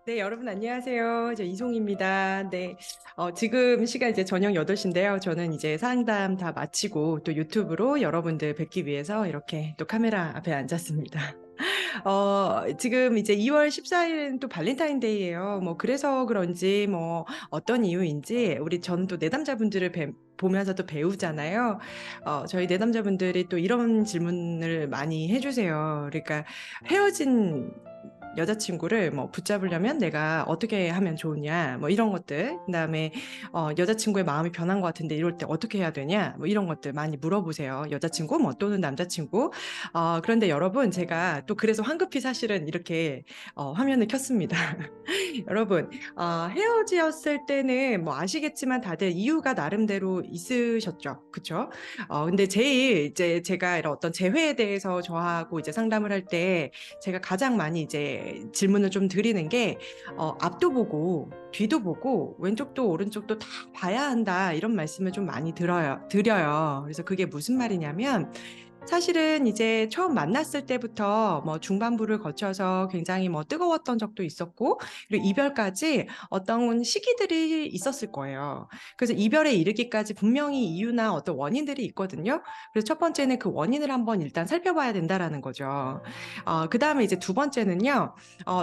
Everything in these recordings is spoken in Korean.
네, 여러분 안녕하세요. 저 이송입니다. 네, 지금 시간 이제 저녁 8시인데요. 저는 이제 상담 다 마치고 또 유튜브로 여러분들 뵙기 위해서 이렇게 또 카메라 앞에 앉았습니다. 지금 이제 2월 14일은 또 발렌타인데이예요. 뭐 그래서 그런지 뭐 어떤 이유인지 우리 저는 또 내담자분들을 보면서 또 배우잖아요. 저희 내담자분들이 또 이런 질문을 많이 해주세요. 그러니까 헤어진 여자친구를 뭐 붙잡으려면 내가 어떻게 하면 좋으냐, 뭐 이런 것들. 그다음에 여자친구의 마음이 변한 것 같은데 이럴 때 어떻게 해야 되냐, 뭐 이런 것들 많이 물어보세요. 여자친구, 뭐 또는 남자친구. 그런데 여러분, 제가 또 그래서 황급히 사실은 이렇게 화면을 켰습니다. 여러분, 헤어지었을 때는 뭐 아시겠지만 다들 이유가 나름대로 있으셨죠, 그쵸? 근데 제일 이제 제가 이런 어떤 재회에 대해서 저하고 이제 상담을 할 때 제가 가장 많이 이제 질문을 좀 드리는 게 앞도 보고 뒤도 보고 왼쪽도 오른쪽도 다 봐야 한다 이런 말씀을 좀 많이 드려요. 그래서 그게 무슨 말이냐면 사실은 이제 처음 만났을 때부터 뭐 중반부를 거쳐서 굉장히 뭐 뜨거웠던 적도 있었고, 그리고 이별까지 어떤 시기들이 있었을 거예요. 그래서 이별에 이르기까지 분명히 이유나 어떤 원인들이 있거든요. 그래서 첫 번째는 그 원인을 한번 일단 살펴봐야 된다라는 거죠. 그 다음에 이제 두 번째는요,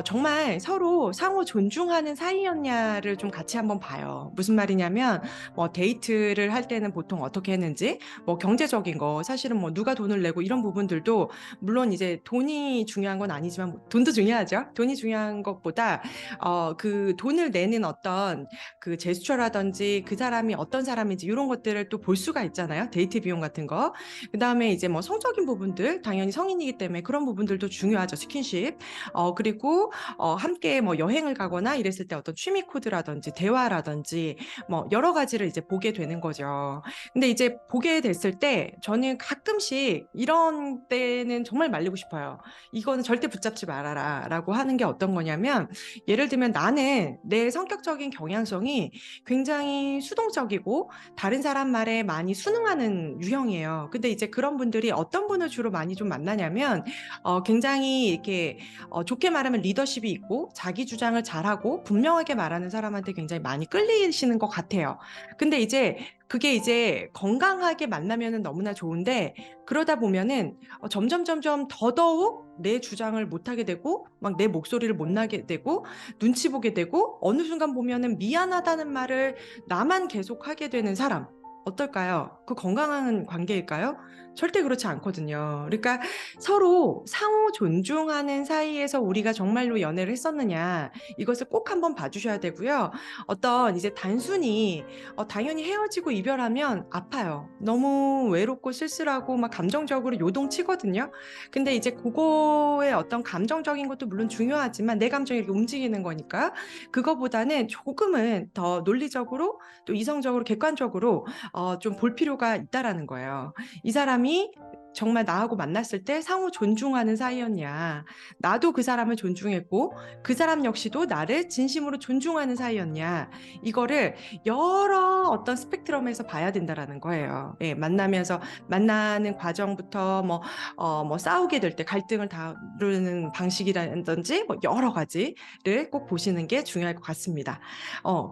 정말 서로 상호 존중하는 사이였냐를 좀 같이 한번 봐요. 무슨 말이냐면, 뭐 데이트를 할 때는 보통 어떻게 했는지, 뭐 경제적인 거 사실은 뭐 누가 돈을 내고 이런 부분들도 물론 이제 돈이 중요한 건 아니지만 돈도 중요하죠. 돈이 중요한 것보다 그 돈을 내는 어떤 그 제스처라든지 그 사람이 어떤 사람인지 이런 것들을 또 볼 수가 있잖아요. 데이트 비용 같은 거. 그다음에 이제 뭐 성적인 부분들 당연히 성인이기 때문에 그런 부분들도 중요하죠. 스킨십. 그리고 함께 뭐 여행을 가거나 이랬을 때 어떤 취미 코드라든지 대화라든지 뭐 여러 가지를 이제 보게 되는 거죠. 근데 이제 보게 됐을 때 저는 가끔씩 이런 때는 정말 말리고 싶어요. 이거는 절대 붙잡지 말아라 라고 하는 게 어떤 거냐면 예를 들면 나는 내 성격적인 경향성이 굉장히 수동적이고 다른 사람 말에 많이 순응하는 유형이에요. 근데 이제 그런 분들이 어떤 분을 주로 많이 좀 만나냐면 굉장히 이렇게 좋게 말하면 리더십이 있고 자기 주장을 잘하고 분명하게 말하는 사람한테 굉장히 많이 끌리시는 것 같아요. 근데 이제 그게 이제 건강하게 만나면은 너무나 좋은데 그러다 보면은 점점 더더욱 내 주장을 못하게 되고 막 내 목소리를 못 나게 되고 눈치 보게 되고 어느 순간 보면은 미안하다는 말을 나만 계속 하게 되는 사람 어떨까요? 그 건강한 관계일까요? 절대 그렇지 않거든요. 그러니까 서로 상호 존중하는 사이에서 우리가 정말로 연애를 했었느냐 이것을 꼭 한번 봐주셔야 되고요. 어떤 이제 단순히 당연히 헤어지고 이별하면 아파요. 너무 외롭고 쓸쓸하고 막 감정적으로 요동치거든요. 근데 이제 그거의 어떤 감정적인 것도 물론 중요하지만 내 감정이 이렇게 움직이는 거니까 그거보다는 조금은 더 논리적으로 또 이성적으로 객관적으로 좀 볼 필요가 있다라는 거예요. 이 사람이 정말 나하고 만났을 때 상호 존중하는 사이였냐. 나도 그 사람을 존중했고 그 사람 역시도 나를 진심으로 존중하는 사이였냐. 이거를 여러 어떤 스펙트럼에서 봐야 된다라는 거예요. 예, 만나면서 만나는 과정부터 뭐 싸우게 될 때 갈등을 다루는 방식이라든지 뭐 여러 가지를 꼭 보시는 게 중요할 것 같습니다.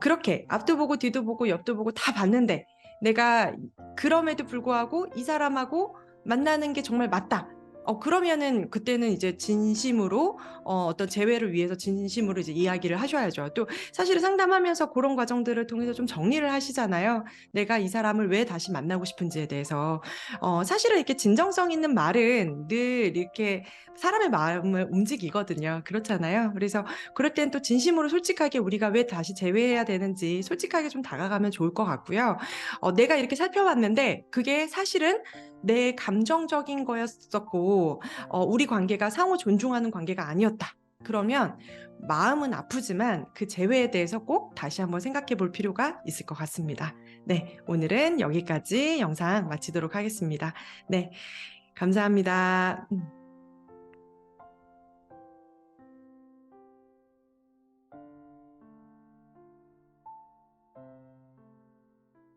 그렇게 앞도 보고 뒤도 보고 옆도 보고 다 봤는데 내가 그럼에도 불구하고 이 사람하고 만나는 게 정말 맞다. 그러면은 그때는 이제 진심으로 어떤 재회를 위해서 진심으로 이제 이야기를 하셔야죠. 또 사실 상담하면서 그런 과정들을 통해서 좀 정리를 하시잖아요. 내가 이 사람을 왜 다시 만나고 싶은지에 대해서. 사실은 이렇게 진정성 있는 말은 늘 이렇게 사람의 마음을 움직이거든요. 그렇잖아요. 그래서 그럴 땐 또 진심으로 솔직하게 우리가 왜 다시 재회해야 되는지 솔직하게 좀 다가가면 좋을 것 같고요. 내가 이렇게 살펴봤는데 그게 사실은 내 감정적인 거였었고 우리 관계가 상호 존중하는 관계가 아니었다. 그러면 마음은 아프지만 그 재회에 대해서 꼭 다시 한번 생각해 볼 필요가 있을 것 같습니다. 네, 오늘은 여기까지 영상 마치도록 하겠습니다. 네, 감사합니다.